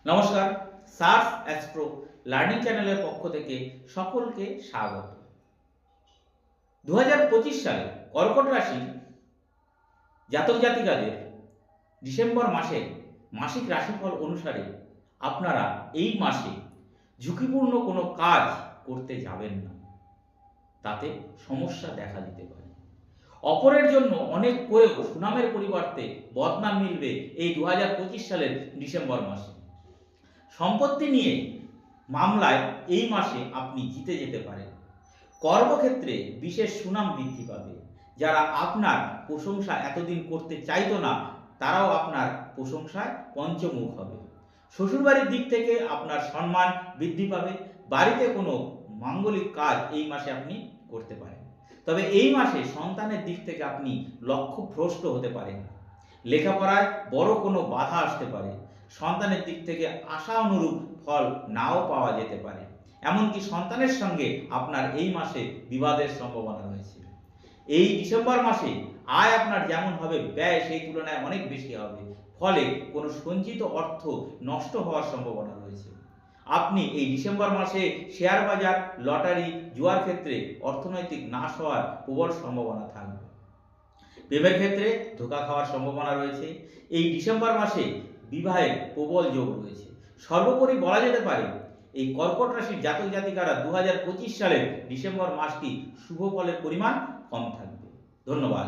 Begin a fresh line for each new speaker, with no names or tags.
নমস্কার, SARS astro learning চ্যানেলের পক্ষ থেকে সকলকে স্বাগত। 2025 সালে কর্কট রাশির জাতক জাতিকাদের ডিসেম্বর মাসে মাসিক রাশিফল অনুসারে আপনারা এই মাসে ঝুঁকিপূর্ণ কোনো কাজ করতে যাবেন না, তাতে সমস্যা দেখা দিতে পারে। অপরের জন্য অনেক করেও সুনামের পরিবর্তে বদনাম মিলবে এই 2025 সালের ডিসেম্বর মাসে। সম্পত্তি নিয়ে মামলায় এই মাসে আপনি জিতে যেতে পারেন। কর্মক্ষেত্রে বিশেষ সুনাম বৃদ্ধি পাবে। যারা আপনার প্রশংসা এতদিন করতে চাইতো না, তারাও আপনার প্রশংসায় পঞ্চমুখ হবে। শ্বশুরবাড়ির দিক থেকে আপনার সম্মান বৃদ্ধি পাবে। বাড়িতে কোনো মাঙ্গলিক কাজ এই মাসে আপনি করতে পারেন। তবে এই মাসে সন্তানের দিক থেকে আপনি লক্ষ্যভ্রষ্ট হতে পারেন। লেখাপড়ায় বড় কোনো বাধা আসতে পারে। সন্তানের দিক থেকে আশা অনুরূপ ফল নাও পাওয়া যেতে পারে। এমনকি সন্তানের সঙ্গে আপনার এই মাসে বিবাদের সম্ভাবনা রয়েছে। এই ডিসেম্বর মাসে আয় আপনার যেমন হবে, ব্যয় সেই তুলনায় অনেক বেশি হবে। ফলে কোনো সঞ্চিত অর্থ নষ্ট হওয়ার সম্ভাবনা রয়েছে। আপনি এই ডিসেম্বর মাসে শেয়ার বাজার, লটারি, জুয়ার ক্ষেত্রে অর্থনৈতিক নাশ হওয়ার প্রবল সম্ভাবনা থাকবে। প্রেমের ক্ষেত্রে ধোঁকা খাওয়ার সম্ভাবনা রয়েছে। এই ডিসেম্বর মাসে বিবাহের প্রবল যোগ রয়েছে। সর্বোপরি বলা যেতে পারে এই কর্কট রাশির জাতক জাতিকারা 2025 সালের ডিসেম্বর মাসটি শুভ ফলের পরিমাণ কম থাকবে। ধন্যবাদ।